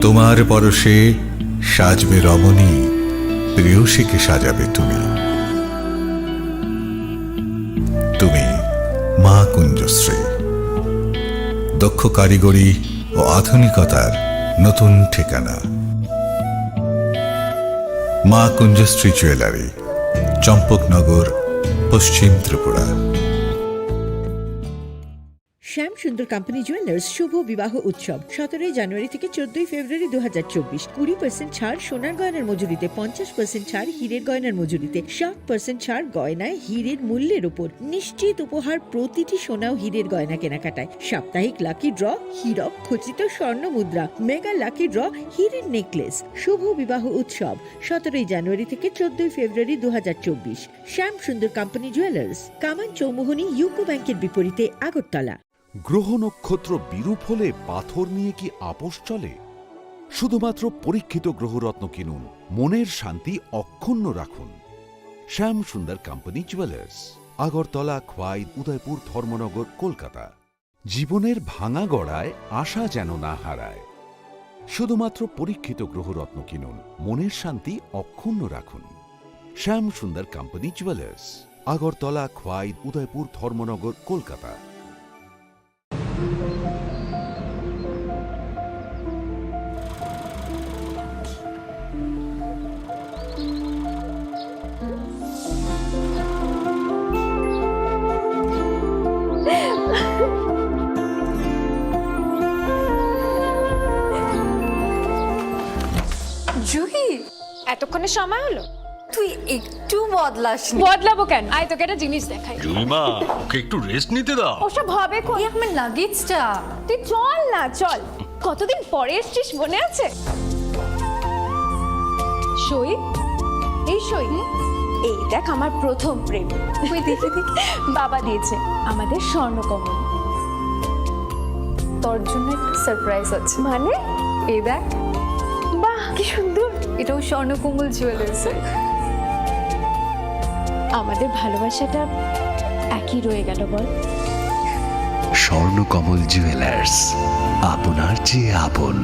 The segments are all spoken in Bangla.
তোমার পরশে সাজবে রমণী, প্রেয়সীকে সাজাবে তুমি। তুমি মা কুঞ্জশ্রী, দক্ষ কারিগরি ও আধুনিকতার নতুন ঠিকানা। মা কুঞ্জশ্রী জুয়েলারি, চম্পকনগর, পশ্চিম ত্রিপুরা। শ্যাম সুন্দর কোম্পানি জুয়েলার্স শুভ বিবাহ উৎসব 17 জানুয়ারি থেকে 14 ফেব্রুয়ারি 2024। 20% ছাড় সোনার গয়নার মজুরিতে, 50% ছাড় হীরের গয়নার মজুরিতে, 60% ছাড় গয়নায় হীরের মূল্যের উপর, নিশ্চিত উপহার প্রতিটি সোনা ও হীরের গয়না কেনাকাটায়, সাপ্তাহিক লাকি ড্র, হীরক খচিত স্বর্ণ মুদ্রা, মেগা লাকি ড্র, হীরের নেকলেস। শুভ বিবাহ উৎসব 17 জানুয়ারি থেকে 14 ফেব্রুয়ারি 2024। শ্যাম সুন্দর কোম্পানি জুয়েলার্স, কামান চৌমুহনী ইউকো ব্যাংকের বিপরীতে, আগরতলা। গ্রহ নক্ষত্র বিরূপ হলে পাথর নিয়ে কি আপোষ চলে? শুধুমাত্র পরীক্ষিত গ্রহরত্ন কিনুন, মনের শান্তি অক্ষুণ্ণ রাখুন। শ্যাম সুন্দর কোম্পানি জুয়েলার্স, আগরতলা, খোয়াই, উদয়পুর, ধর্মনগর, কলকাতা। জীবনের ভাঙা গড়ায় আশা যেন না হারায়। শুধুমাত্র পরীক্ষিত গ্রহরত্ন কিনুন, মনের শান্তি অক্ষুণ্ণ রাখুন। শ্যাম সুন্দর কোম্পানি জুয়েলার্স, আগরতলা, খোয়াই, উদয়পুর, ধর্মনগর, কলকাতা। জুহি, এতক্ষণে সময় হলো? তুই একটু বদলাসনি। বদলাবো কেন? আয় তোকে একটা জিনিস দেখাই। জুইমা, ওকে একটু রেস্ট নিতে দাও। ওসব হবে কোন? এই আমার লাগেজটা। তুই চল না, চল। কতদিন পরে এসছিস, মনে আছে? সই, এই সই, এই দেখ আমার প্রথম প্রেম। তুই দেখে দেখে বাবা দিয়েছে আমাদের স্বর্ণকমল। তোর জন্য একটা সারপ্রাইজ আছে। মানে? এই দেখ, বাহ কি সুন্দর। এটাও স্বর্ণকমল জুয়েলার্সের। আমাদের ভালোবাসাটা একই রয়ে গেল বল। স্বর্ণকমল জুয়েলার্স, আপনার চেয়ে আপন।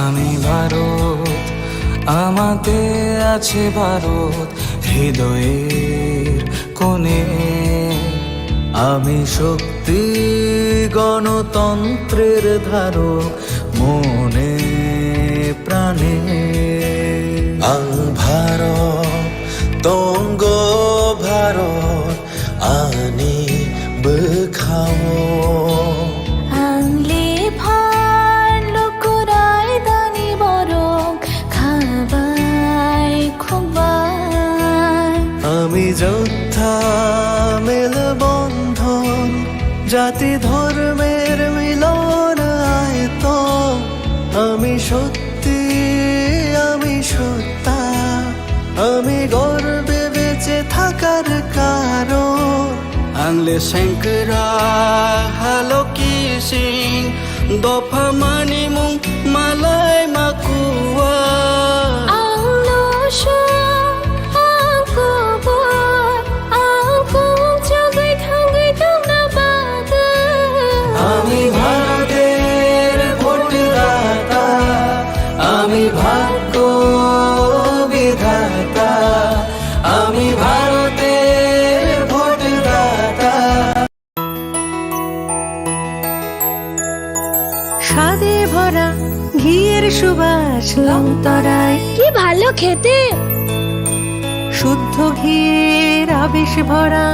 আমি ভারত, আমাতে আছে ভারত হৃদয়ের কোণে। আমি শক্তি গণতন্ত্রের ধারক মনে প্রাণে। ভারত তঙ্গ ভারত আনি বেখাও। আমি যোদ্ধা মেল বন্ধন, জাতি ধর্মের মিলন আয়ত। আমি সত্যি, আমি সত্তা, আমি গর্বে বেঁচে থাকার কারণ। আংলে শঙ্করা হ্যালো কি সিং, দফা মানি মুং মালাই মাকুয়া। আমি ভারতের ভোটদাতা, আমি ভাগ্য বিধাতা, আমি ভারতের ভোটদাতা। স্বাদে ভরা ঘিয়ের সুবাস লংতরায়, কি ভালো খেতে। শুদ্ধ ঘিয়ের আবেশ ভরা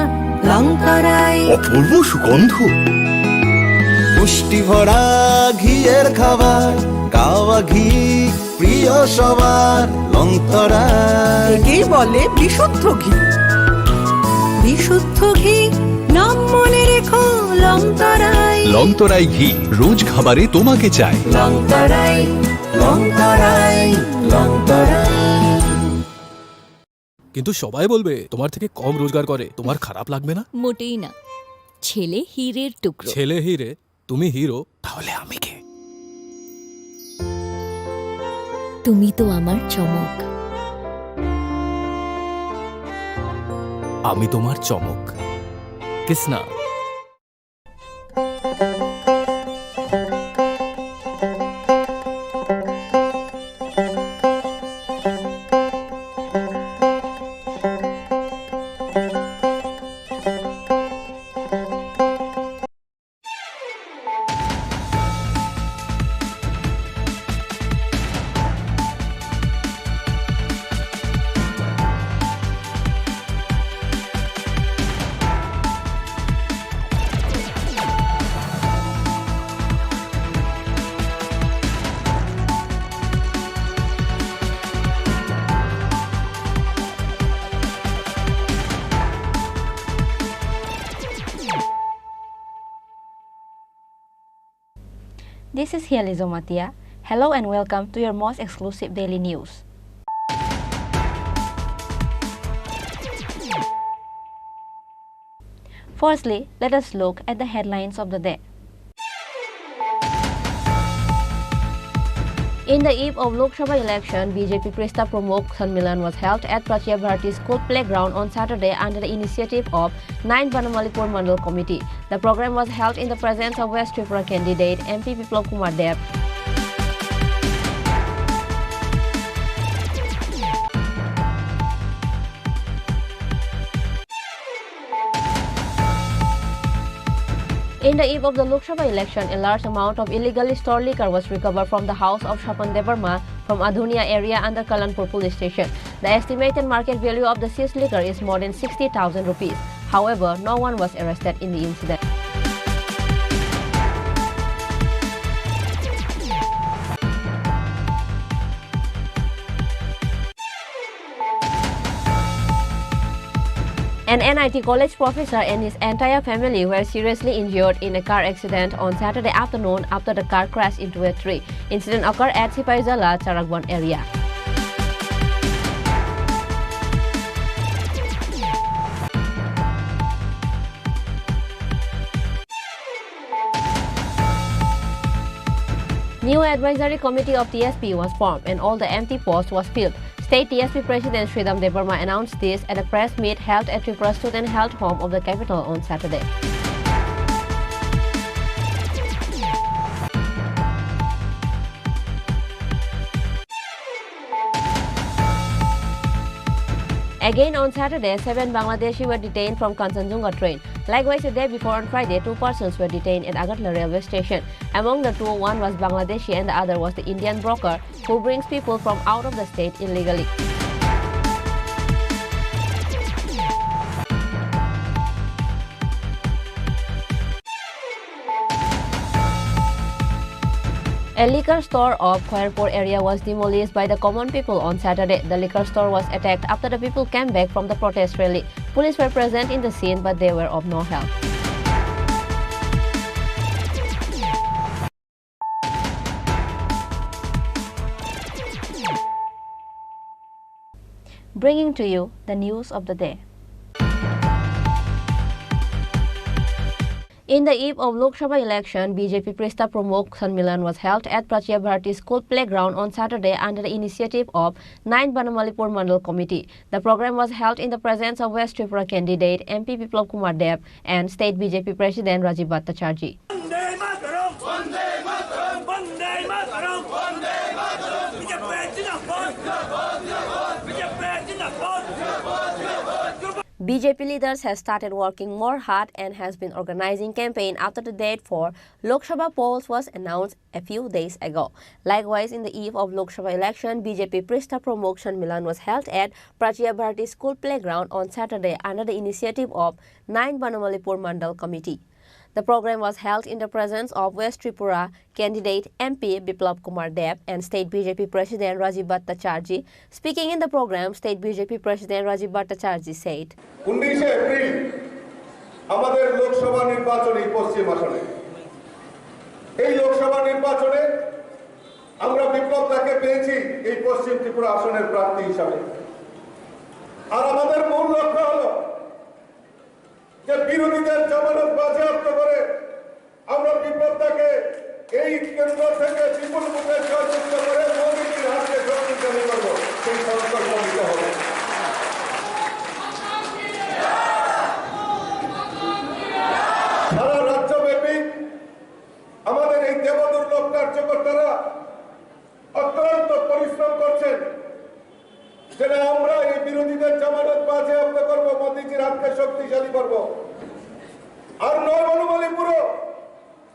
লংতরায়, অপূর্ব সুগন্ধ। পুষ্টি ভরা ঘিয়ের খাবার, গাওয়া ঘি প্রিয় সবার লংতরায়। একেই বলে বিশুদ্ধ ঘি। বিশুদ্ধ ঘি নাম মনে রেখো লংতরাই ঘি রোজ খাবারে তোমাকে চাই। লংতরাই লংতরাই লংতরাই। কিন্তু সবাই বলবে তোমার থেকে কম রোজগার করে, তোমার খারাপ লাগবে না? মোটেই না, ছেলে হীরের টুকরো। ছেলে হিরে, তুমি হিরো, তাহলে আমি কে? তুমি তো আমার চমক। আমি তোমার চমক। Kisna? This is Hializo Matia. Hello and welcome to your most exclusive daily news. Firstly, let us look at the headlines of the day. In the eve of Lok Sabha election, BJP Prista Pramukh Sanmilan was held at Prachya Bharati School Playground on Saturday under the initiative of 9 Banamalipur Mandal Committee. The program was held in the presence of West Tripura candidate MP Biplab Kumar Deb. In the eve of the Lok Sabha election, a large amount of illegally stored liquor was recovered from the house of Shapan Debarma from Adhunia area under Kalanpur police station. The estimated market value of the seized liquor is more than 60,000 rupees. However, no one was arrested in the incident. An NIT college professor and his entire family were seriously injured in a car accident on Saturday afternoon after the car crashed into a tree. Incident occurred at Sipaizala, Charagwan area. New advisory committee of TSP was formed and all the empty posts was filled. State TSP President Sridham Debarma announced this at a press meet held at Tripura Student Health Home of the capital on Saturday. Again on Saturday, 7 Bangladeshi were detained from Kanchenjunga train. Likewise, the day before on Friday, 2 persons were detained at Agartala railway station. Among the two, one was Bangladeshi and the other was the Indian broker who brings people from out of the state illegally. A liquor store of Khairpur area was demolished by the common people on Saturday. The liquor store was attacked after the people came back from the protest rally. Police were present in the scene, but they were of no help. Bringing to you the news of the day. In the eve of Lok Sabha election, BJP Prista Pramukh Sanmilan was held at Prachya Bharati School Playground on Saturday under the initiative of 9 Banamalipur Mandal Committee. The program was held in the presence of West Tripura candidate MP Biplab Kumar Deb and State BJP President Rajiv Bhattacharjee. BJP leaders have started working more hard and has been organizing campaign after the date for Lok Sabha polls was announced a few days ago. Likewise, in the eve of Lok Sabha election, BJP Prista Pramukh Sanmilan was held at Prachya Bharati School Playground on Saturday under the initiative of 9 Banamalipur Mandal Committee. The program was held in the presence of West Tripura candidate MP Biplab Kumar Deb and State BJP President Rajiv Bhattacharjee. Speaking in the program, State BJP President Rajiv Bhattacharjee said, 19 April আমাদের লোকসভা নির্বাচনী পশ্চিম আসনে এই লোকসভা নির্বাচনে আমরা বিপ্লব তাকে পেয়েছি এই পশ্চিম ত্রিপুরা আসনের প্রার্থী হিসাবে। আর আমাদের মূল লক্ষ্য হলো যে বিরোধীদের জামানত বাজেয়াপ্ত করে আমরা বিপ্লব তাকে এই কেন্দ্র থেকে বিপুল ভোটে জয়যুক্ত করে মোদীজির হাতে শক্তিশালী করব, সেই সংকল্প নিতে হবে। সারা রাজ্যব্যাপী আমাদের এই দেবদুর্লভ কার্যকর্তারা অক্লান্ত পরিশ্রম করছেন যেন আমরা এই বিরোধীদের জামানত বাজেয়াপ্ত করব, মোদীজির হাতকে শক্তিশালী করব। আর নয় বনমালীপুরও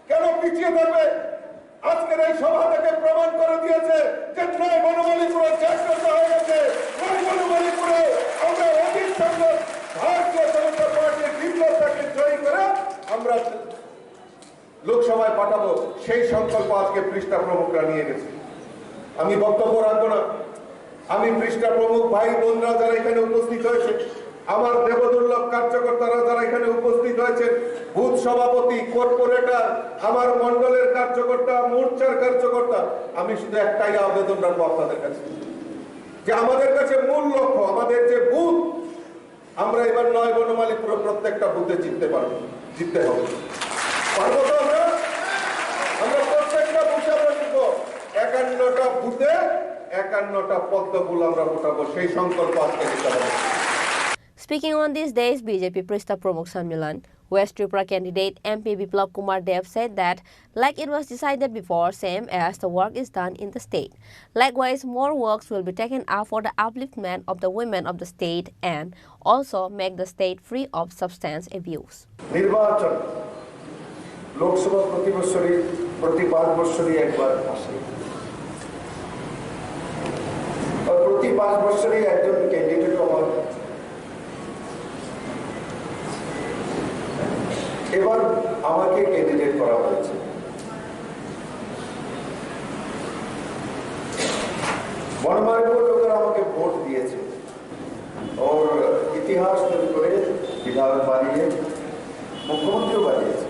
কেন পিছিয়ে থাকবে? আজকের এই সভা থেকে প্রমাণ করে দিয়েছে যে নয় বনমালীপুরও জাগ্রত হয়ে গেছে। নয় বনমালীপুরে আমরা অধিক সংখ্যক ভারতীয় জনতা পার্টির বিপ্লবটাকে জয়ী করে আমরা লোকসভায় পাঠাবো, সেই সংকল্প আজকে পৃষ্ঠা প্রমুখরা নিয়ে গেছে। আমি বক্তব্য রাখবো না। আমি পৃষ্ঠা প্রমুখ ভাই বোনরা যারা এখানে উপস্থিত হয়েছে, আমার দেবদুর্লভ কার্যকর্তারা যারা এখানে উপস্থিত হয়েছেন, বুথ সভাপতি, কর্পোরেটর, আমার মন্ডলের কার্যকর্তা, মোর্চার কার্যকর্তা, আমি শুধু একটাই আবেদন রাখবো আপনাদের কাছে যে আমাদের কাছে মূল লক্ষ্য আমাদের যে বুথ, আমরা এবার নয় বনমালীপুর প্রত্যেকটা বুথে জিততে পারবো, জিততে হবে। পারবো তো আমরা প্রত্যেকটা বুথে আমরা জিতবো। 51টা বুথে 51টা পদ্মফুল আমরা ফোটাবো, সেই সংকল্প আজকে নিতে হবে। Speaking on this day's BJP Prista Pramukh Sammelan, West Tripura candidate MP Biplab Kumar Dev said that, like it was decided before, same as the work is done in the state. Likewise, more works will be taken up for the upliftment of the women of the state and also make the state free of substance abuse. নির্বাচন লোকসভা প্রতি 5 বছরই একবার আসে, আর প্রতি 5 বছরই একজন ক্যান্ডিডেট হয়। এবার আমাকে ক্যান্ডিডেট করা হয়েছে। বনমালীপুর লোকেরা আমাকে ভোট দিয়েছে, ওর ইতিহাস তৈরি করে বিধায়ক বানিয়ে মুখ্যমন্ত্রীও বানিয়েছে।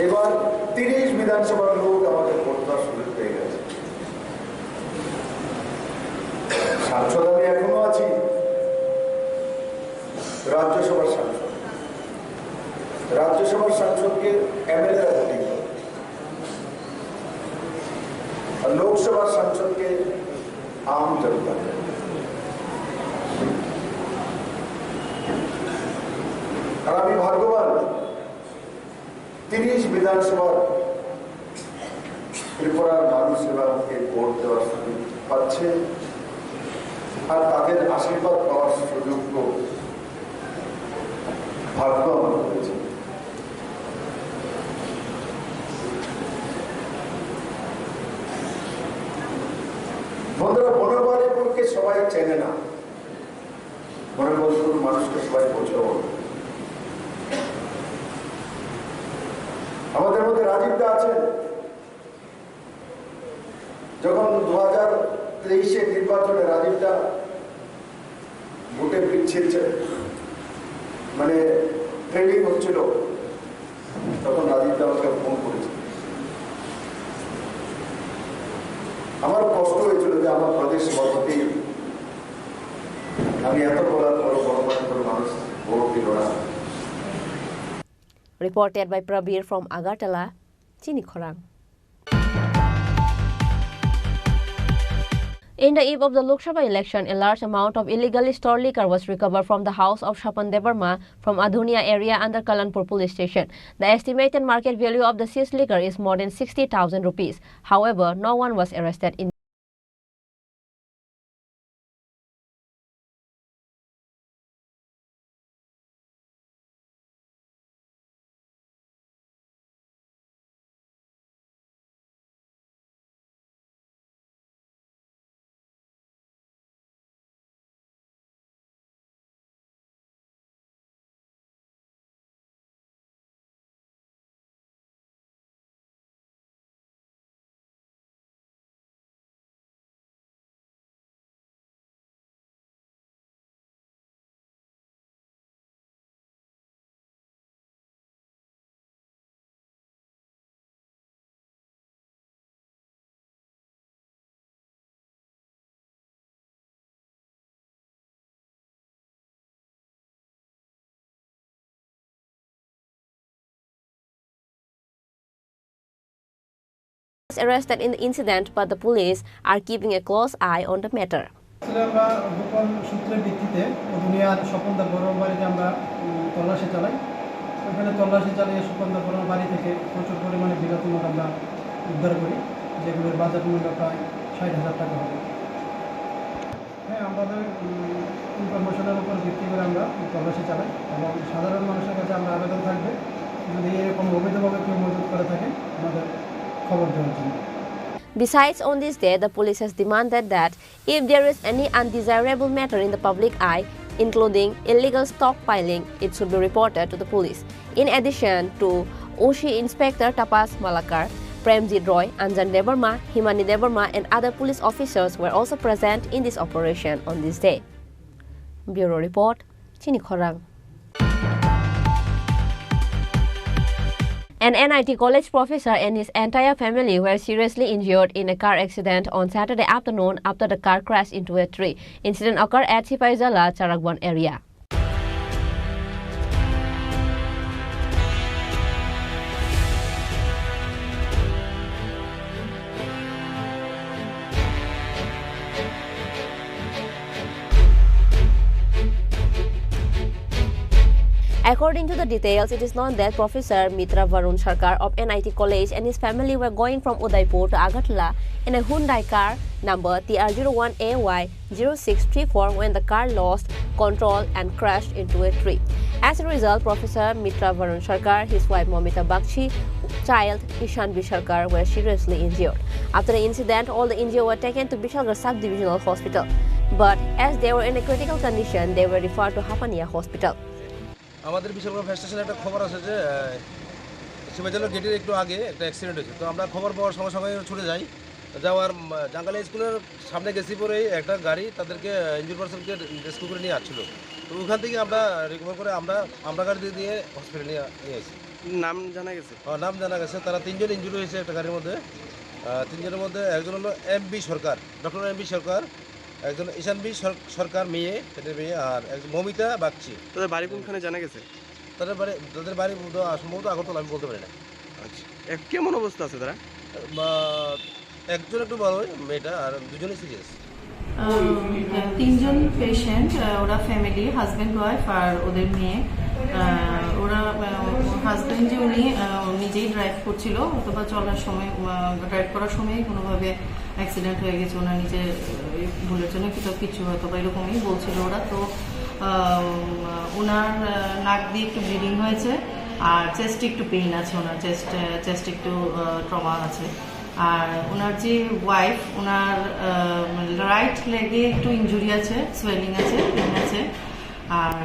এবার 30 বিধানসভার লোক আমাকে ভোট দেওয়ার সুযোগ পেয়ে গেছে। সাংসদ আমি এখনো আছি, রাজ্যসভার সাংসদ। রাজ্যসভার সাংসদকে এমএলএ ভোটিং করে, আর লোকসভার সাংসদকে আম জনতা। আর আমি ভাগ্যবান 30 বিধানসভার ত্রিপুরার মানুষ এবার আমাকে ভোট দেওয়ার সুযোগ পাচ্ছে, আর তাদের আশীর্বাদ পাওয়ার সুযোগ ভাগ্য আমার হয়েছে। বন্ধুরা, বনমালীপুরকে সবাই চেনে না, বনমালীপুর মানুষকে সবাই বোঝাও। আমাদের মধ্যে রাজীবদা আছেন, যখন 2023 নির্বাচনে রাজীবদা ভোটে পিছিয়েছে, মানে ট্রেনিং হচ্ছিল, তখন রাজীবদা আমাকে ফোন করেছে। আমার কষ্ট হয়েছিল যে আমার প্রদেশ সভাপতি আমি এত বড় বনমালীপুর মানুষ ভোট দিল না। Reported by Prabir from Agartala, Chini Khorang. In the eve of the Lok Sabha election, a large amount of illegally stored liquor was recovered from the house of Shapan Devarma from Adhunia area under Kalanpur police station. The estimated market value of the seized liquor is more than 60,000 rupees. However, no one was arrested in arrested in the incident, but the police are keeping a close eye on the matter. আমরা গোপন সূত্রের ভিত্তিতে দুনিয়ার স্বপনদা বড় বাড়িতে আমরা তল্লাশি চালাই। ওখানে তল্লাশি চালিয়ে স্বপনদা বড় বাড়ি থেকে প্রচুর পরিমাণে বিলাতি মদ আমরা উদ্ধার করি, যেগুলোর বাজার মূল্য প্রায় ৬০,০০০ টাকা হবে। হ্যাঁ, আমাদের ইনফরমেশনের উপর ভিত্তি করে আমরা তল্লাশি চালাই এবং সাধারণ মানুষের কাছে আমরা আবেদন থাকবে যদি এরকম অবৈধভাবে কেউ মজুত করে থাকে আমাদের খবর দেওয়ার জন্য। Besides, on this day, the police has demanded that if there is any undesirable matter in the public eye, including illegal stockpiling, it should be reported to the police. In addition to OSHI Inspector Tapas Malakar, Premjit Roy, Anjan Debarma, Himani Debarma, and other police officers were also present in this operation on this day. Bureau Report, Chini Khorang. An NIT college professor and his entire family were seriously injured in a car accident on Saturday afternoon after the car crashed into a tree. Incident occurred at Sipaizala, Charagwan area. According to the details, it is known that Professor Mitra Varun Sarkar of NIT College and his family were going from Udaipur to Agartala in a Hyundai car number TR01AY0634 when the car lost control and crashed into a tree. As a result, Professor Mitra Varun Sarkar, his wife Momita Bakshi, child Ishan B. Sarkar were seriously injured. After the incident, all the injured were taken to Bishalgarh Sub-Divisional Hospital. But as they were in a critical condition, they were referred to Hapania Hospital. আমাদের বিশালগড় ফায়ার স্টেশনে একটা খবর আছে যে শিবাজল গেটের একটু আগে একটা অ্যাক্সিডেন্ট হয়েছে। তো আমরা খবর পাওয়ার সঙ্গে সঙ্গে ছুটে যাই, যাওয়ার জাঙ্গালা স্কুলের সামনে গেছি পরেই একটা গাড়ি তাদেরকে ইনজুর পার্সনকে রেস্কিউ করে নিয়ে আসছিল। তো ওখান থেকে আমরা রিকভার করে আমরা গাড়ি দিয়ে হসপিটালে নিয়ে আসি। নাম জানা গেছে? নাম জানা গেছে, তারা ৩ জন ইনজুরি হয়েছে একটা গাড়ির মধ্যে। ৩ জনের মধ্যে একজন হলো MB সরকার, ডক্টর MB সরকার, একজন ঈশান বি সরকার মেয়ে, সেটা মেয়ে, আর একজন মমিতা বাগচি। তাদের বাড়ি কোনখানে জানা গেছে? তাদের বাড়ি সম্ভবত আগরতলা, আমি বলতে পারি না। আচ্ছা, কেমন অবস্থা আছে তারা? একজন একটু বড়, মেয়েটা, আর দুজনে সিরিয়াস। 3 জন পেশেন্ট, ওরা ফ্যামিলি, হাজব্যান্ড ওয়াইফ আর ওদের মেয়ে। ওরা হাজব্যান্ড যে উনি নিজেই ড্রাইভ করছিল, অথবা চলার সময় ড্রাইভ করার সময় কোনোভাবে অ্যাক্সিডেন্ট হয়ে গেছে ওনার নিজের ভুলের জন্য, কিছু হয়তো বা এরকমই বলছিল ওরা। তো ওনার নাক দিয়ে একটু ব্লিডিং হয়েছে আর চেস্টে একটু পেইন আছে, ওনার চেস্টে একটু ট্রমা আছে। আর ওনার যে ওয়াইফ, ওনার রাইট লেগে একটু ইনজুরি আছে, সোয়েলিং আছে, পেইন আছে। আর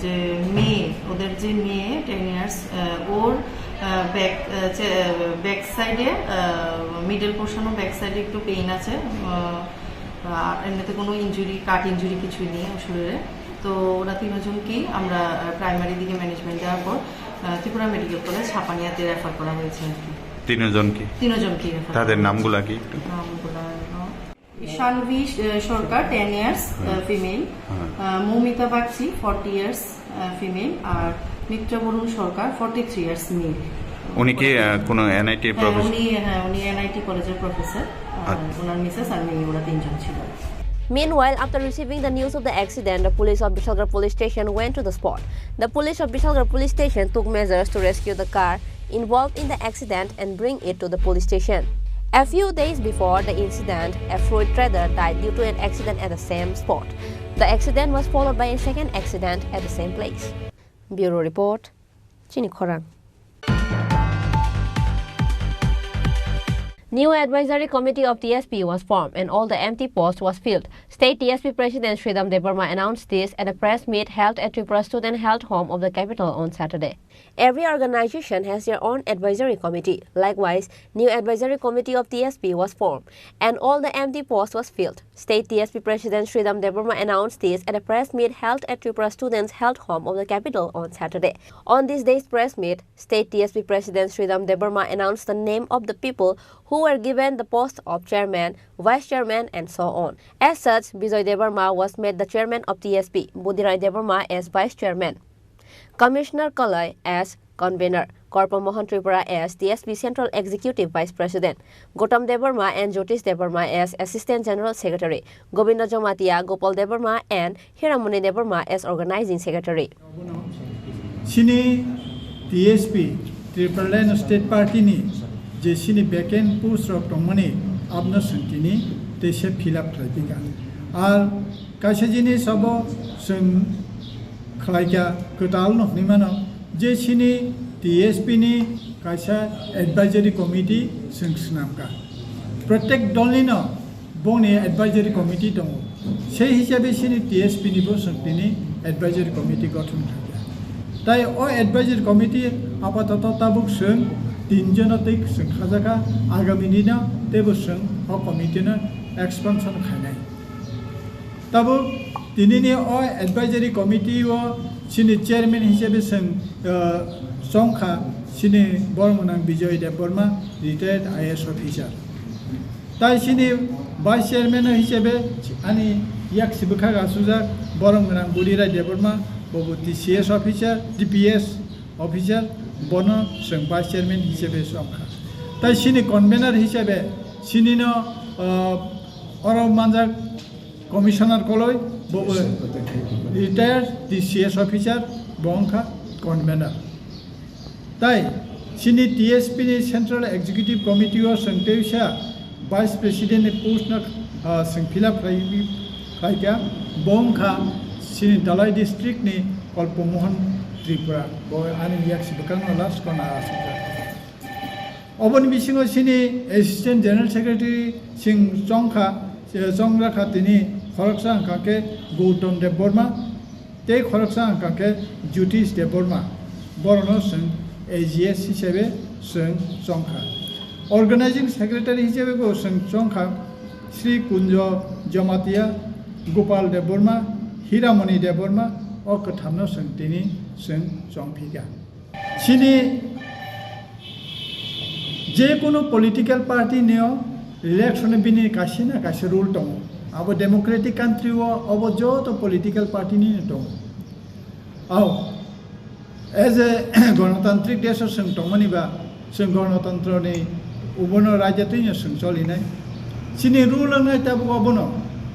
যে মেয়ে, ওদের যে মেয়ে 10 ইয়ার্স, ওর ব্যাক সাইডে, মিডল পোর্শন ও ব্যাক সাইডে একটু পেইন আছে। আর এমনিতে কোনো ইনজুরি, কাট ইনজুরি কিছুই নেই ওর শরীরে। তো ওরা 3 জনকেই আমরা প্রাইমারি দিকে ম্যানেজমেন্ট দেওয়ার পর ত্রিপুরা মেডিকেল কলেজ ছাপানিয়াতে রেফার করা হয়েছে আর কি। 3 জনকে? 3 জনকেই। তাদের নামগুলা কি? নামগুলা Shanvi Sarkar 10 years female, Moumita Bagchi 40 years female, আর মিত্র বরুণ সরকার 43 ইয়ার্স মেল। উনি কি কোনো NIT প্রফেসর? উনি NIT কলেজের প্রফেসর, আর ওনার মিসেস আর মেয়ে, ওরা 3 জন ছিল। Meanwhile, after receiving the news of the accident, the police of Bishalgarh Police Station went to the spot. The police of Bishalgarh Police Station took measures to rescue the car involved in the accident and bring it to the police station. A few days before the incident, a fruit trader died due to an accident at the same spot. The accident was followed by a second accident at the same place. Bureau Report, Chini Khorang. New advisory committee of TSP was formed and all the empty posts was filled. State TSP President Sridham Debarma announced this at a press meet held at Tripura Student Health Home of the capital on Saturday. Every organization has their own advisory committee. Likewise, new advisory committee of TSP was formed and all the empty posts was filled. State TSP President Sridham Debarma announced this at a press meet held at Tripura Students Health Home of the capital on Saturday. On this day's press meet, State TSP President Sridham Debarma announced the name of the people who were given the post of chairman, vice chairman, and so on. As such, Bijoy Debarma was made the chairman of TSP, Budirai Debarma as vice chairman, Commissioner Kalai as convener, Korpam Mohan Tripura as TSP Central Executive Vice President, Gautam Debarma and Jyotish Debarma as Assistant General Secretary, Govinda Jamatia, Gopal Debarma and Hiramani Debarma as Organizing Secretary. Sini TSP Tripura State Party ni je sini vacant post rok tongmani abna santini te se fill up khlaipika ar kaisa jinis abo sung khlaika kotal no nimano je sini TSP ni kaisa advisory committee sung snamka protect dolino boni advisory committee tongo sei hisabe sini TSP ni bo sungtini advisory committee গঠন থাকে তাই ও advisory committee আপাতত তাবুক সং তিনজনতেই সং খাজাকা আগামী দিনা তেবো সং ও কমিটিনো এক্সপানশন খাইনাই তাবো তিনিনি ও advisory committee ও সিনি চেয়ারম্যান হিসেবে সং সংখ্যা সিনি বর্মনাং Bijoy Debbarma retired IAS officer তাই সিনি ভাইস চেয়ারম্যান হিসেবে আনি ইয়াক সিবখা গাসুজা বর্মনাং বুড়িরাই দেববর্মা ববু TCS অফিসার DPS অফিসার বন সং ভাইস চেয়ারম্যান হিসেবে সংখ্যা তাই সিনি কনভেনার হিসেবে সিনিনো অরব মানজাক কমিশনার কলই ববু রিটায়ার্ড TCS অফিসার বংখা কনভেনার তাই সিনি TSP ni Central Executive Committee o sengteisa Vice President ni post na seng fill up khaika bongkha sini Dalai District ni Korpam Mohan Tripura bo ani yak sibakang last kona asukha obon bisingo sini Assistant General Secretary sing jongkha jongrakha tini khoroksa angkake Gautam Debarma te khoroksa angkake Jyotish Debarma borono seng AGS হিসেবে সং সংখ্যা অর্গানাইজিং সেক্রেটারি হিসেবে সং সংখ্যা শ্রী কুঞ্জ জমাতিয়া গোপাল দেববর্মা হীরামণি দেববর্মা ও কথামন সং তিনি সং সংফিকা সিনি যে কোনো পলিটিক্যাল পার্টি নিয়ে ইলেকশনে বিনি কাশি না কাশি রুল দङ আবো ডেমোক্রেটিক কান্ট্রি ও অব যত পলিটিক্যাল পার্টি নি দङ আও As a গণতান্ত্রিক দেশ সং টংমানিবা সং গণতন্ত্রনি উবন রাজ্যতেই সং চলিনাই সিনি রুল নাই তাবো অবন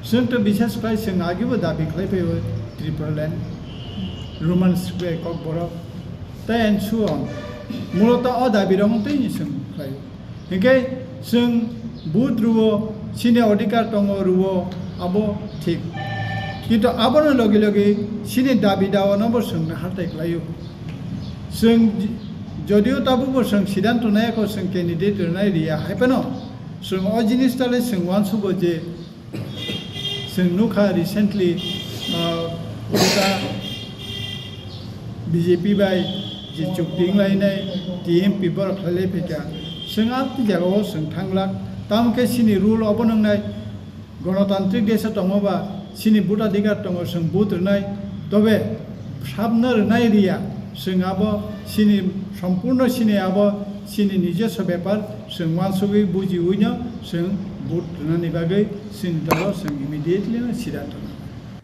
সং তো বিশেষ করে সং আগেবো দাবি খাইফাই ট্রিপলল্যান্ড রোমান স্কোয়ার কক বরফ তাই এন্ড সো অন মূলত অ দাবি রংতেই সং খাই হিংকে সং বুথ রুবো সিনি অধিকার দङ রুবো আবো ঠিক কিন্তু আবন লগে লগে সিনি দাবি দাওয়ানবো সং হাতাই খাইও जों जदिও ताबो जों सिद्धांत नायको जों कैंडिडेट नाय रिया हाइपनो जों अ जिनिसटाले जों वानसुबो जे जों नुखा रिसेंटली BJP बाय जे चुक्तिं लायनाय TMP बर खाले फेका जों आति जागाव जों थांलाक तामके सिनि रुल अबनंनाय गणतान्त्रिक देश दङबा सिनि बुथ अधिकार दङ जों बुथ नाय तबे साबनो नाय रिया जों आबो सिनि सम्पूर्ण सिनि आबो सिनि निजस्व बेपार जों मानसुगै बुजिउइनो जों भोट होनायनि बागै जों दालो जों इमिडिएटलि सिद्धांत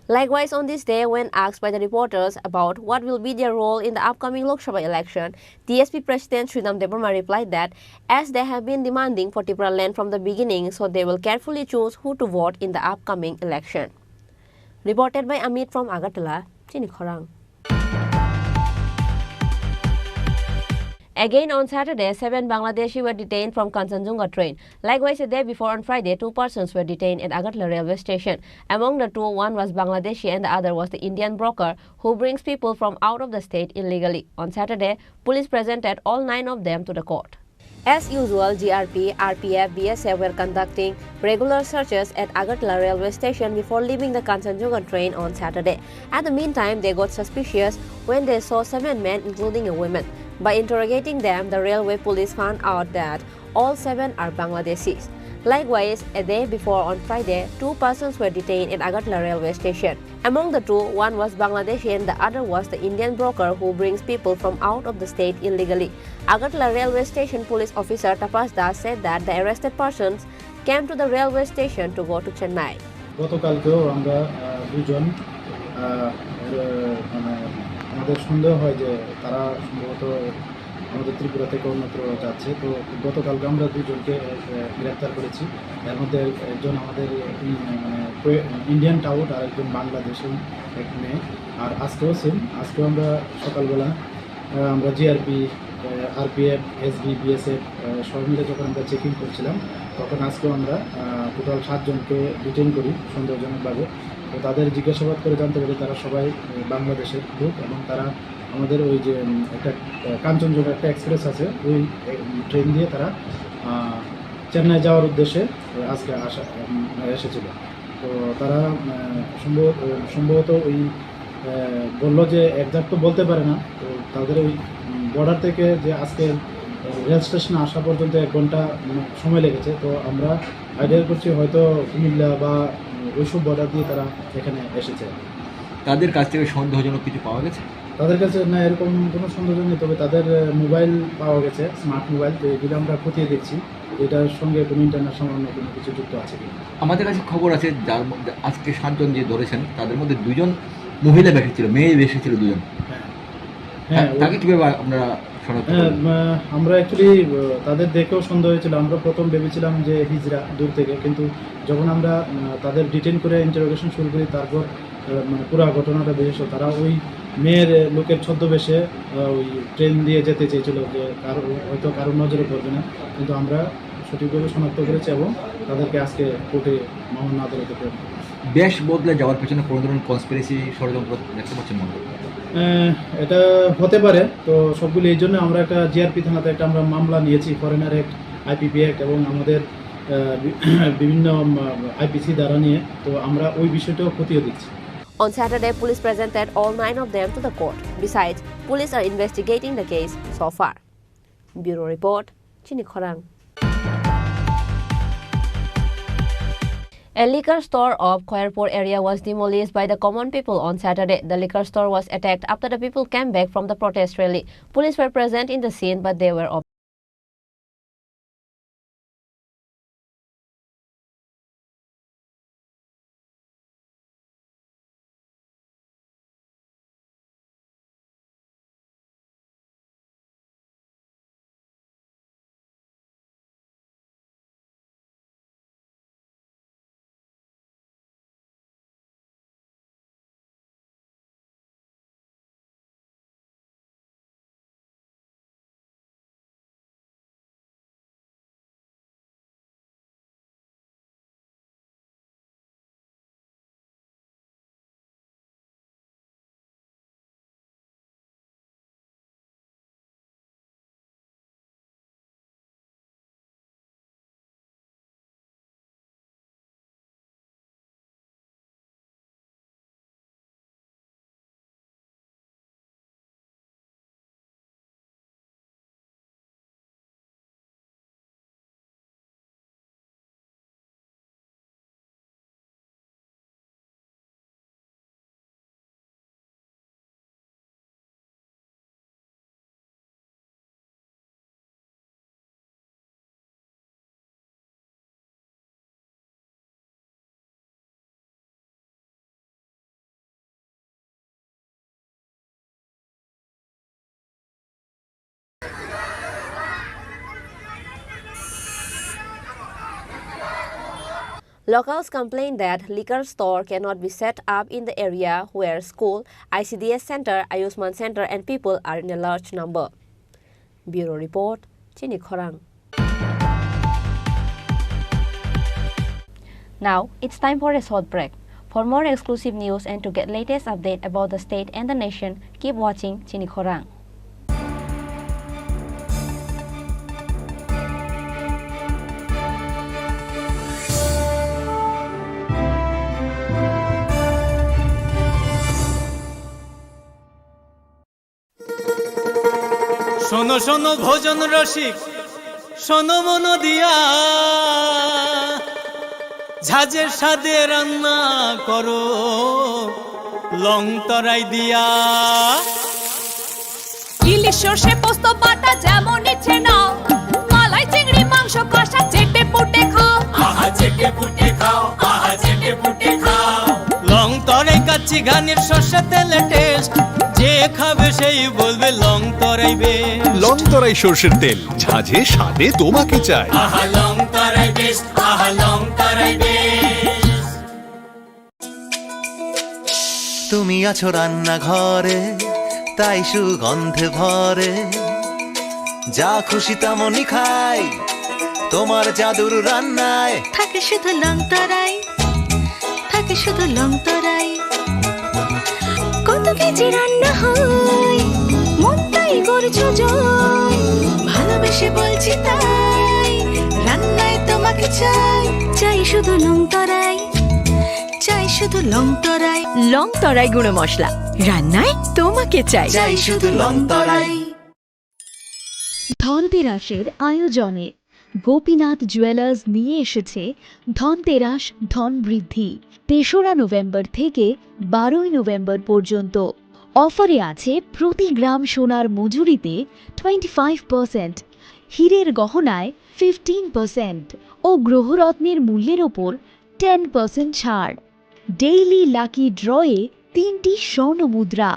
Likewise, on this day, when asked by the reporters about what will be their role in the upcoming Lok Sabha election, TSP President Sridham Debarma replied that as they have been demanding for Tripura land from the beginning, so they will carefully choose who to vote in the upcoming election. Reported by Amit from Agartala, Chinikhorang. Again on Saturday, 7 Bangladeshi were detained from Kanchenjunga train. Likewise, a day before on Friday, 2 persons were detained at Agartala railway station. Among the two, one was Bangladeshi and the other was the Indian broker who brings people from out of the state illegally. On Saturday, police presented all 9 of them to the court. As usual, GRP, RPF, BSF were conducting regular searches at Agartala railway station before leaving the Kanchenjunga train on Saturday. At the meantime, they got suspicious when they saw 7 men, including a woman. By interrogating them, the railway police found out that all 7 are Bangladeshis. Likewise, a day before on Friday, 2 persons were detained at Agartala railway station. Among the two, one was Bangladeshi and the other was the Indian broker who brings people from out of the state illegally. Agartala railway station police officer Tapas Das said that the arrested persons came to the railway station to go to Chennai. গতকালকেও আমরা দুজন আমাদের সন্দেহ হয় যে তারা সম্ভবত আমাদের ত্রিপুরা থেকে অন্যত্র যাচ্ছে। তো গতকালকে আমরা দুজনকে গ্রেপ্তার করেছি। এর মধ্যে একজন আমাদের মানে ইন্ডিয়ান টাউট আর একজন বাংলাদেশের এক মেয়ে। আর আজকেও সেম, আজকেও আমরা সকালবেলা আমরা জিআরপি, আরপিএফ, এসবি, বিএসএফ সবাই মিলে যখন আমরা চেকিং করছিলাম, তখন আজকেও আমরা টোটাল 7 জনকে ডিটেইন করি সন্দেহজনকভাবে। তো তাদের জিজ্ঞাসাবাদ করে জানতে পারি তারা সবাই বাংলাদেশের লোক এবং তারা আমাদের ওই যে একটা কাঞ্চনজঙ্ঘা একটা এক্সপ্রেস আছে, ওই ট্রেন দিয়ে তারা চেন্নাই যাওয়ার উদ্দেশ্যে আজকে এসেছিল। তো তারা সম্ভবত ওই বললো যে একজাক্ট তো বলতে পারে না। তো তাদের ওই বর্ডার থেকে যে আজকে রেল স্টেশনে আসা পর্যন্ত 1 ঘন্টা সময় লেগেছে। তো আমরা আইডিয়া করছি হয়তো কুমিল্লা বা ওইসব বর্ডার দিয়ে তারা এখানে এসেছে। তাদের কাছ থেকে সন্দেহজনক কিছু পাওয়া গেছে? তাদের কাছে না এরকম কোনো সন্দেহ নেই, তবে তাদের মোবাইল পাওয়া গেছে, স্মার্ট মোবাইল। তো এগুলো আমরা খতিয়ে দেখছি এটার সঙ্গে কোনো ইন্টারন্যাশনাল কোনো কিছু যুক্ত আছে কি। আমাদের কাছে খবর আছে যার মধ্যে আজকে 7 জন যে ধরেছেন তাদের মধ্যে 2 জন মহিলা বেশি ছিল, মেয়ে বেশি ছিল 2 জন। হ্যাঁ, তাকে কীভাবে আপনারা শনাক্ত করলেন? আমরা অ্যাকচুয়ালি তাদের দেখেও সন্দেহ হয়েছিল। আমরা প্রথম ভেবেছিলাম যে হিজড়া দূর থেকে, কিন্তু যখন আমরা তাদের ডিটেইন করে ইন্টারোগেশন শুরু করি তারপর মানে পুরো ঘটনাটা বেরিয়েছিল। তারা ওই মেয়ের লোকের ছদ্মবেশে ওই ট্রেন দিয়ে যেতে চেয়েছিল, যে হয়তো কারোর নজরে পড়বে না, কিন্তু আমরা সঠিকভাবে শনাক্ত করেছি এবং তাদেরকে আজকে কোর্টে মামলা আদালতে প্রেরণ করেছি। দেশ বদলে যাওয়ার পেছনে কোনো ধরনের কনস্পিরেসি ষড়যন্ত্র দেখতে পাচ্ছেন মনে হয়? এটা হতে পারে। তো সবগুলো এই জন্য আমরা একটা জিআরপি থানাতে একটা আমরা মামলা নিয়েছি, ফরেনার অ্যাক্ট, আইপিপি অ্যাক্ট এবং আমাদের বিভিন্ন আইপিসি দ্বারা নিয়ে। তো আমরা ওই বিষয়টাও খতিয়ে দিচ্ছি। On Saturday, police presented all 9 of them to the court. Besides, police are investigating the case so far. Bureau Report, Chini Khorang. A liquor store of Khairpur area was demolished by the common people on Saturday. The liquor store was attacked after the people came back from the protest rally. Police were present in the scene, but they were Locals complain that liquor store cannot be set up in the area where school, ICDS center, Ayushman center and people are in a large number. Bureau Report, Chini Khorang. Now, it's time for a short break. For more exclusive news and to get latest update about the state and the nation, keep watching Chini Khorang. শোনো শোনো ভোজন রসিক, শোনো মন দিয়া, ঝাঁঝের স্বাদে রান্না করো লং তরাই দিয়া। ইলিশ সর্ষে পোস্ত বাটা যেমন ইচ্ছে নাও, মালাই চিংড়ি মাংস কষা চেটে পুটে খাও, আহা চেটে পুটে খাও, আহা চেটে পুটে খাও। লং তরাই কাচ্চি ঘানির সর্ষে তেলে টেস্ট, যে খাবে সেই বলবে লং তরাই বেশ লং তরাই সর্ষের তেল ঝাঁঝে স্বাদে তোমাকে চাই আহা লং তরাই বেশ আহা লং তরাই বেশ তুমি আছো রান্নাঘরে তাই সুগন্ধে ভরে যা খুশি তেমনই খাই তোমার জাদুর রান্নায় থাকে শুধু লং তরাই থাকে শুধু লং তরাই কত কেজি রান্না হয় মন তাই করছো জয় ভালোবেসে বলছি তাই রান্নায় তোমাকে চাই চাই শুধু লং তরাই চাই শুধু লং তরাই লং তরাই গুঁড়ো মশলা রান্নায় তোমাকে চাই চাই শুধু লং তরাই ধনতেরাসের আয়োজনে গোপীনাথ জুয়েলার্স নিয়ে এসেছে ধনতেরাস ধন বৃদ্ধি ৩রা নভেম্বর থেকে ১২ই নভেম্বর পর্যন্ত অফারে আছে প্রতি গ্রাম সোনার মজুরিতে 25%, হীরের গহনায় 15% ও গ্রহরত্নের মূল্যের ওপর 10% ছাড়। ডেইলি লাকি ড্রয়ে 3টি স্বর্ণ মুদ্রা,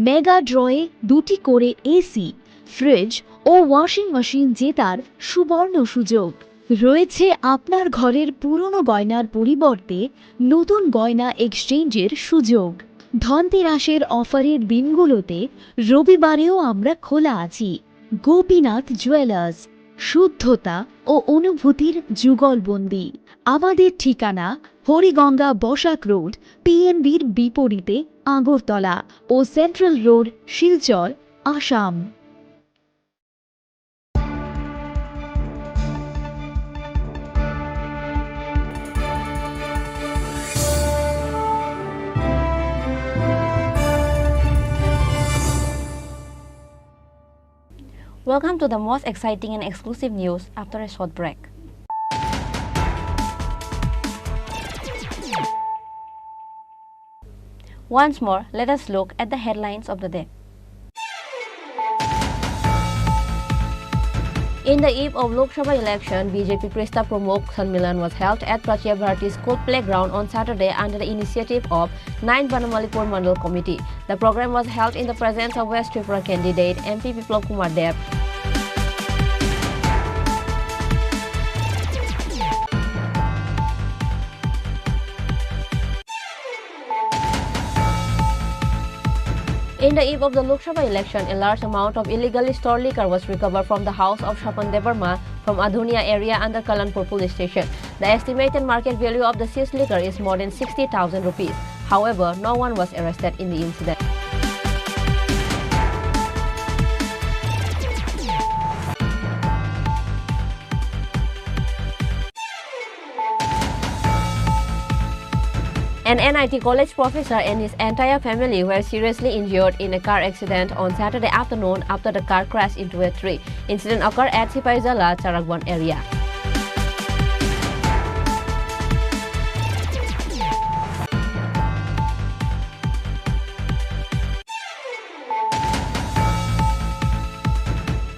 মেগা ড্রয়ে 2টি করে এসি, ফ্রিজ ও ওয়াশিং মেশিন জেতার সুবর্ণ সুযোগ রয়েছে। আপনার ঘরের পুরনো গয়নার পরিবর্তে নতুন গয়না এক্সচেঞ্জের সুযোগ। ধনতেরাসের অফারের দিনগুলোতে রবিবারেও আমরা খোলা আছি। গোপীনাথ জুয়েলার্স, শুদ্ধতা ও অনুভূতির যুগলবন্দি। আমাদের ঠিকানা হরিগঙ্গা বসাক রোড, পিএনবির বিপরীতে আগরতলা ও central road, Silchar, Assam. Welcome to the most exciting and exclusive news after a short break. Once more, let us look at the headlines of the day. In the eve of Lok Sabha election, BJP Prista Pramukh Sanmilan was held at Prachya Bharati School Playground on Saturday under the initiative of 9th Banamalipur Mandal Committee. The program was held in the presence of West Tripura candidate MP Biplab Kumar Deb. In the eve of the Lok Sabha election, a large amount of illegally stored liquor was recovered from the house of Shapan Debarma from Adhunia area under Kalanpur police station. The estimated market value of the seized liquor is more than 60,000 rupees. However, no one was arrested in the incident. An NIT college professor and his entire family were seriously injured in a car accident on Saturday afternoon after the car crashed into a tree. Incident occurred at Sipaizala, Charagwan area.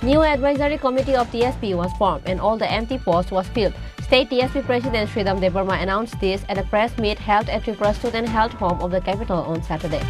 New advisory committee of TSP was formed and all the empty posts was filled. State TSP President Sridham Debarma announced this at a press meet held at Tripura Student Health Home of the capital on Saturday.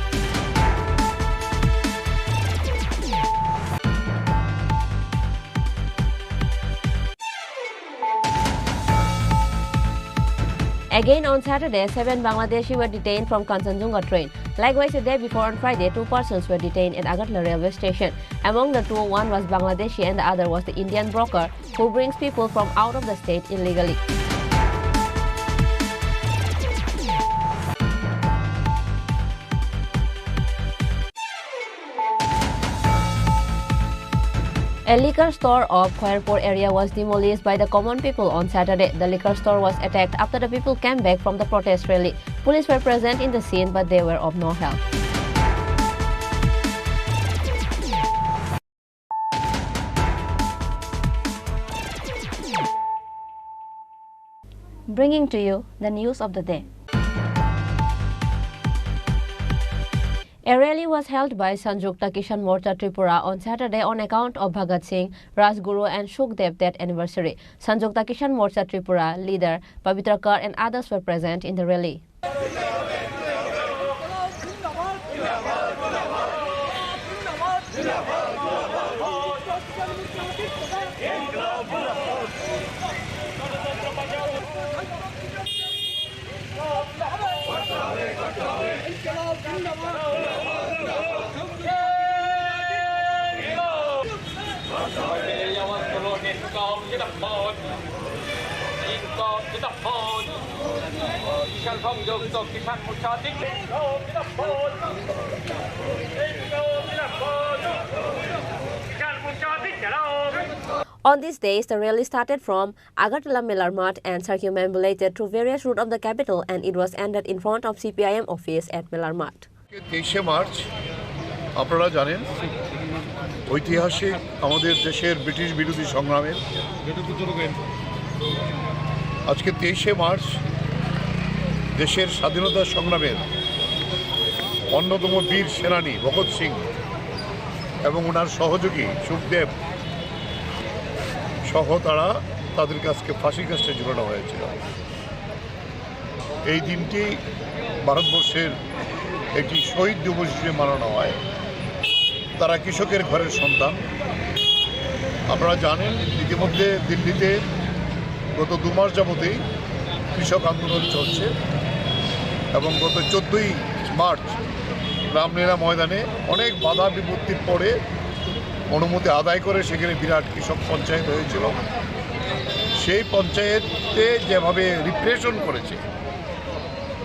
Again on Saturday, 7 Bangladeshi were detained from Kanchenjunga train. Likewise, the day before on Friday, 2 persons were detained at Agartala railway station. Among the two, one was Bangladeshi and the other was the Indian broker who brings people from out of the state illegally. A liquor store of Khairpur area was demolished by the common people on Saturday. The liquor store was attacked after the people came back from the protest rally. Police were present in the scene, but they were of no help. Bringing to you the news of the day. A rally was held by Sanjukta Kishan Morcha Tripura on Saturday on account of Bhagat Singh, Rajguru and Sukhdev death anniversary. Sanjukta Kishan Morcha Tripura leader Pavitra Kar and others were present in the rally. On these days, the rally started from Agartala Melar Mart and circumambulated through various routes of the capital, and it was ended in front of CPIM office at Melar Mart. 23শে মার্চ আপনারা জানেন ঐতিহাসিক আমাদের দেশের ব্রিটিশ বিরোধী সংগ্রামের আজকে 23শে মার্চ দেশের স্বাধীনতা সংগ্রামের অন্যতম বীর সেনানী ভগৎ সিং এবং ওনার সহযোগী সুখদেব সহ তাদেরকে আজকে ফাঁসির কাস্টে ঝুলানো হয়েছিল। এই দিনটি ভারতবর্ষের একটি শহীদ দিবস হিসেবে মানানো হয়। তারা কৃষকের ঘরের সন্তান। আপনারা জানেন ইতিমধ্যে দিল্লিতে গত 2 মাস যাবতেই কৃষক আন্দোলন চলছে এবং গত 14ই মার্চ রামলীলা ময়দানে অনেক বাধা বিপত্তির পরে অনুমতি আদায় করে সেখানে বিরাট কৃষক পঞ্চায়েত হয়েছিল। সেই পঞ্চায়েতে যেভাবে রিপ্রেশন করেছে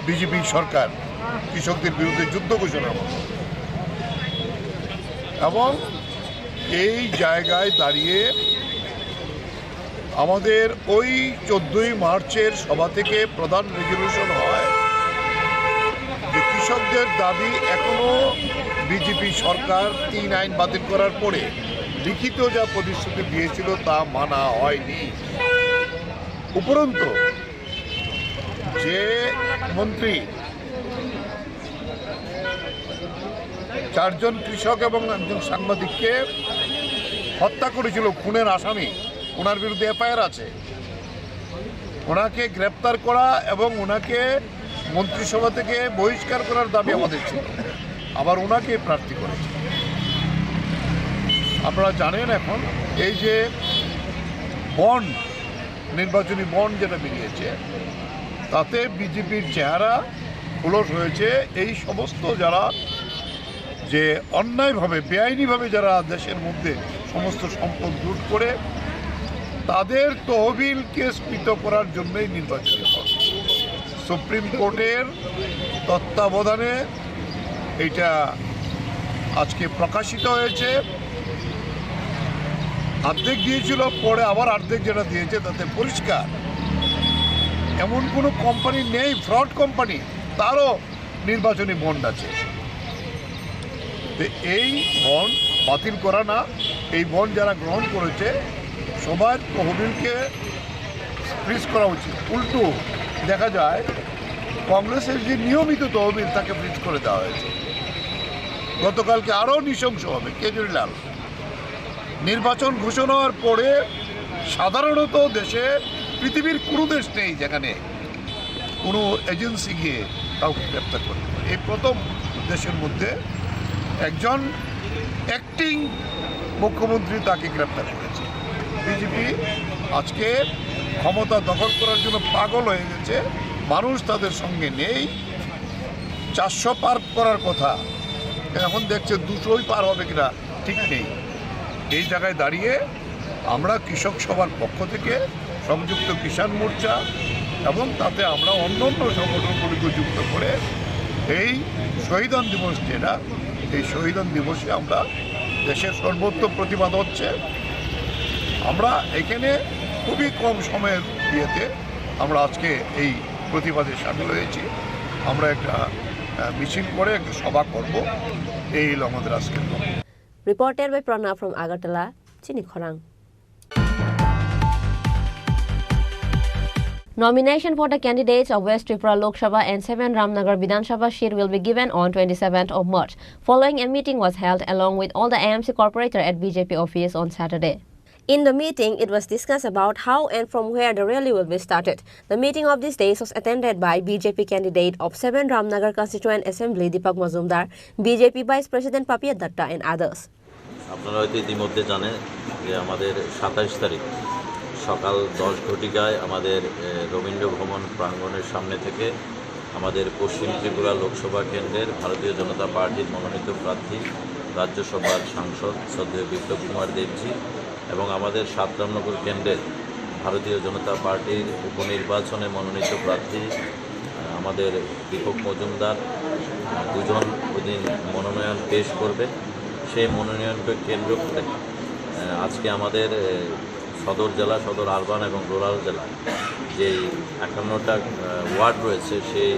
বিজেপি সরকার কৃষকদের বিরুদ্ধে যুদ্ধ ঘোষণার মতো, এবং এই জায়গায় দাঁড়িয়ে আমাদের ওই 14ই মার্চের সভা থেকে প্রধান রেজলিউশন হয় যে কৃষকদের দাবি এখনো বিজেপি সরকার 3 আইন বাতিল করার পরে লিখিত যা প্রতিশ্রুতি দিয়েছিল তা মানা হয়নি। উপরন্তু যে মন্ত্রী 4 জন কৃষক এবং একজন সাংবাদিককে হত্যা করেছিল, খুনের আসামি, ওনার বিরুদ্ধে এফআইআর আছে, ওনাকে গ্রেপ্তার করা এবং ওনাকে মন্ত্রিসভা থেকে বহিষ্কার করার দাবি আমাদের ছিল। আবার ওনাকে প্রার্থী করেছে। আপনারা জানেন এখন এই যে বন্ড, নির্বাচনী বন্ড যেটা বেরিয়েছে, তাতে বিজেপির চেহারা খোলস হয়েছে। এই সমস্ত যারা যে অন্যায়ভাবে বেআইনিভাবে যারা দেশের মধ্যে সমস্ত সম্পদ লুট করে তাদের তহবিলকে স্ফীত করার জন্যই নির্বাচনী বন্ড। সুপ্রিম কোর্টের তত্ত্বাবধানে এটা আজকে প্রকাশিত হয়েছে। অর্ধেক দিয়েছিল, পরে আবার অর্ধেক যেটা দিয়েছে তাতে পরিষ্কার এমন কোনো কোম্পানি নেই, ফ্রড কোম্পানি, তারও নির্বাচনী বন্ড আছে। এই বন্ড বাতিল করা না, এই বন্ড যারা গ্রহণ করেছে সবার তহবিলকে ফ্রিজ করা উচিত। উল্টো দেখা যায় কংগ্রেসের যে নিয়মিত তহবিল তাকে ফ্রিজ করে দেওয়া হয়েছে। গতকালকে আরও নৃশংস হবে কেজরিওয়াল নির্বাচন ঘোষণা হওয়ার পরে সাধারণত দেশে পৃথিবীর কোনো দেশ নেই যেখানে কোনো এজেন্সি গিয়ে কাউকে গ্রেপ্তার করে। এই প্রথম দেশের মধ্যে একজন অ্যাক্টিং মুখ্যমন্ত্রী তাকে গ্রেপ্তার করেছে। বিজেপি আজকে ক্ষমতা দখল করার জন্য পাগল হয়ে গেছে। মানুষ তাদের সঙ্গে নেই। 400 পার করার কথা, এখন দেখছে 200ই পার হবে কিনা ঠিক নেই। এই জায়গায় দাঁড়িয়ে আমরা কৃষক সভার পক্ষ থেকে সংযুক্ত কিষাণ মোর্চা এবং তাতে আমরা অন্যান্য সংগঠনগুলিকে যুক্ত করে এই শহীদান দিবস যেটা, এই শহীদান দিবসে আমরা দেশের সর্বত্র প্রতিবাদ হচ্ছে। আমরা এখানে খুবই কম সময়ের ইয়েতে আমরা আজকে এই প্রতিবাদে সামিল হয়েছি। আমরা একটা মিছিল করে একটা সভা করব, এই হলো আমাদের আজকের লক্ষ্য। Reported by Pranav from Agartala, Chini Khorang. Nomination for the candidates of West Tripura Lok Sabha and 7 Ramnagar Vidhan Sabha seat will be given on 27th of March. Following a meeting was held along with all the AMC corporator at BJP office on Saturday. In the meeting, it was discussed about how and from where the rally will be started. The meeting of these days was attended by BJP candidate of 7 Ramnagar Constituent Assembly Deepak Mazumdar, BJP Vice President Papiya Datta and others. আপনারা হয়তো ইতিমধ্যে জানেন যে আমাদের 27 তারিখ সকাল 10 ঘটিকায় আমাদের রবীন্দ্র ভবন প্রাঙ্গণের সামনে থেকে আমাদের পশ্চিম ত্রিপুরা লোকসভা কেন্দ্রের ভারতীয় জনতা পার্টির মনোনীত প্রার্থী রাজ্যসভার সাংসদ শ্রদ্ধেয় বিপ্লব কুমার দেবজি এবং আমাদের সাতরামনগর কেন্দ্রের ভারতীয় জনতা পার্টির উপনির্বাচনে মনোনীত প্রার্থী আমাদের দীপক মজুমদার দুজন ওইদিন মনোনয়ন পেশ করবে। সেই মনোনয়নকে কেন্দ্র করে আজকে আমাদের সদর জেলা, সদর আরবান এবং রুরাল জেলা যেই 51টা ওয়ার্ড রয়েছে, সেই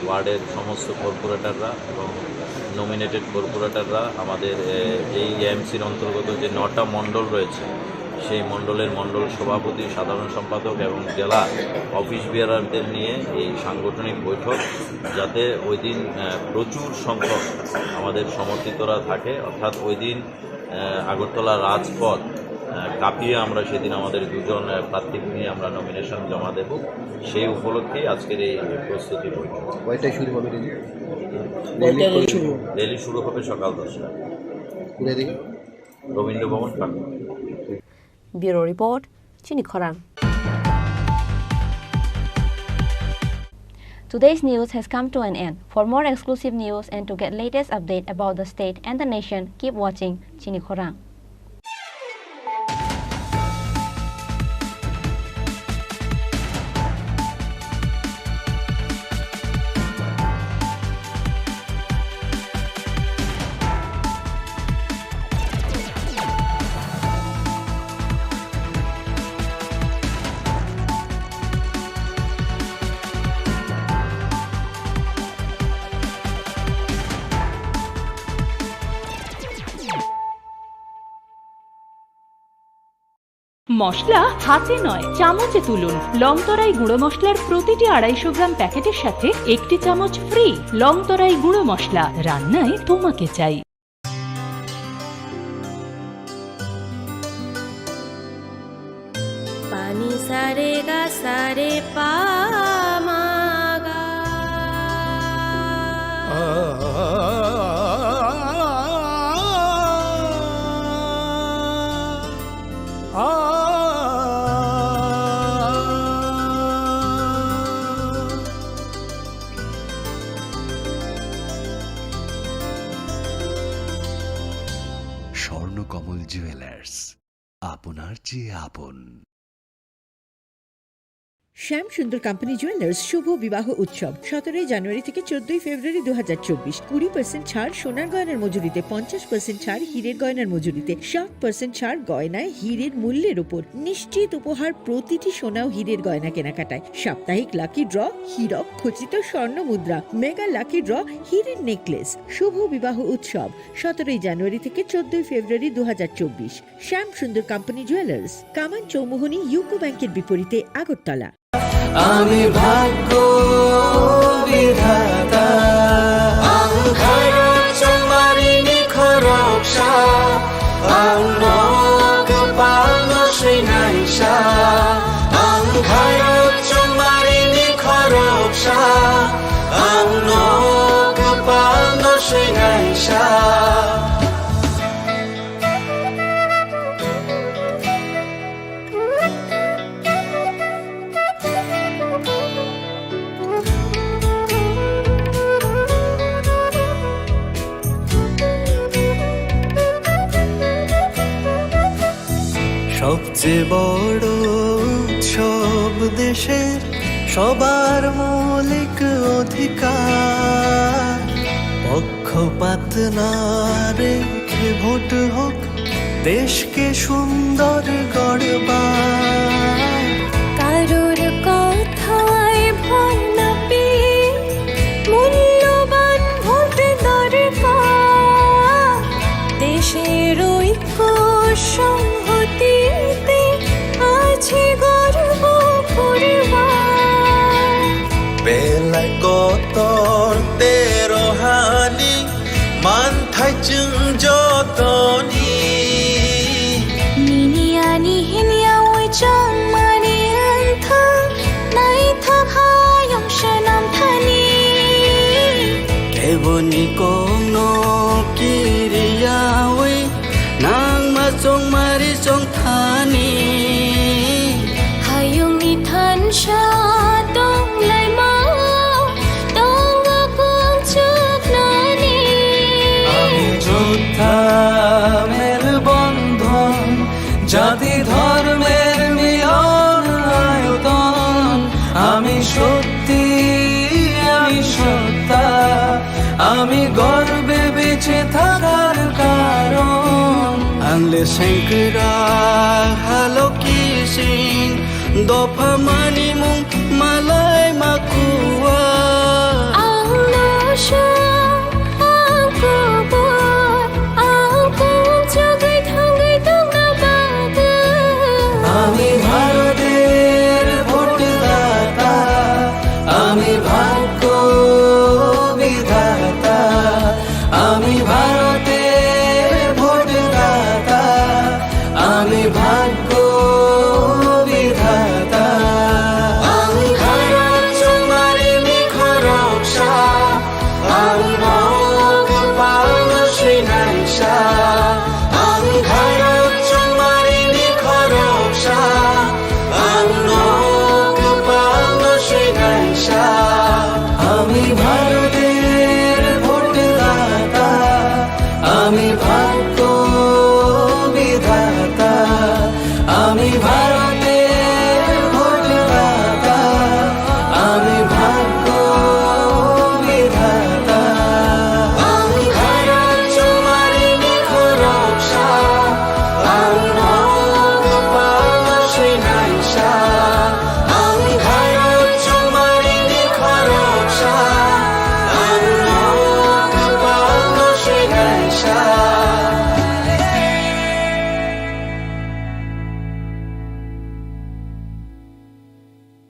ওয়ার্ডের সমস্ত কর্পোরেটররা এবং নমিনেটেড কর্পোরেটররা আমাদের এই এএমসির অন্তর্গত যে 9টা মণ্ডল রয়েছে, সেই মণ্ডলের মণ্ডল সভাপতি, সাধারণ সম্পাদক এবং জেলা অফিস বিয়ারারদের নিয়ে এই সাংগঠনিক বৈঠক, যাতে ওই দিন প্রচুর সংখ্যক আমাদের সমর্থিতরা থাকে, অর্থাৎ ওই দিন আগরতলা রাজপথ কাঁপিয়ে আমরা সেদিন আমাদের দুজন প্রার্থীকে নিয়ে আমরা নমিনেশন জমা দেব। সেই উপলক্ষেই আজকের এই প্রস্তুতি বৈঠক। কয়টায় শুরু হবে র্যালি শুরু হবে সকাল 10টায় রবীন্দ্র ভবন প্রাঙ্গণ। ব্যুরো রিপোর্ট, চিনি খরাং। Today's news has come to an end. For more exclusive news and to get latest update about the state and the nation, keep watching Chini Khorang. মশলা হাতে নয়, চামচে তুলুন। লংতরাই গুঁড়ো মশলার প্রতিটি 250 গ্রাম প্যাকেটের সাথে 1টি চামচ ফ্রি। লংতরাই গুঁড়ো মশলা, রান্নায় তোমাকে চাই। পানি সারে গা সারে পা মা গা। স্বর্ণকমল জুয়েলার্স, আপনার চেয়ে আপন। শ্যাম সুন্দর কোম্পানি জুয়েলার্স শুভ বিবাহ উৎসব 17 জানুয়ারি থেকে 14 ফেব্রুয়ারি 2024। 20% ছাড় সোনার গয়নার মজুরিতে, 50% ছাড় হীরের গয়নার মজুরিতে, 60% ছাড় গয়নায় হীরের মূল্যের উপর। নিশ্চিত উপহার প্রতিটি সোনা ও হীরের গয়না কেনাকাটায়। সাপ্তাহিক লাকি ড্র, হীরক খচিত স্বর্ণ মুদ্রা, মেগা লাকি ড্র, হীরের নেকলেস। শুভ বিবাহ উৎসব 17 জানুয়ারি থেকে 14 ফেব্রুয়ারি 2024। শ্যাম সুন্দর কোম্পানি জুয়েলার্স, কামান চৌমুহনী ইউকো ব্যাংকের বিপরীতে, আগরতলা। আমি ভাগ্য বিধাতা চমারিনি খরকসা আনক পাল শ্রীনাইসা আঙ্ঘারক চমারিনি খরকসা আনক পাল শ্রীনাইসা। সবচেয়ে বড় উৎসব দেশের, সবার মৌলিক অধিকার। পক্ষপাত না রেখে ভোট হোক, দেশকে সুন্দর গড়বার। কারোর কথায় ভয় না পেয়ে মূল্যবান ভোট দরকার। দেশের ঐক্য সংহতিতে আছে গর্ব পরিবার। বেলায় কতর তেরো হানি মানথায় চুং যতনি নিনিয়ানি হিনিয়া ওই চং মানি আন্থা নাই থাভায়ং শনাম থানি। কেবনি কোনো কিরিয়া ওই নাং মা চং মারি চং থানি। হায়ং ইথান সা দং লাই মা দং আকুং চুক নানি। আমি যোদ্ধা মের বন্ধন, জাতি Sengkera halo kising dopa manimung malay makuwa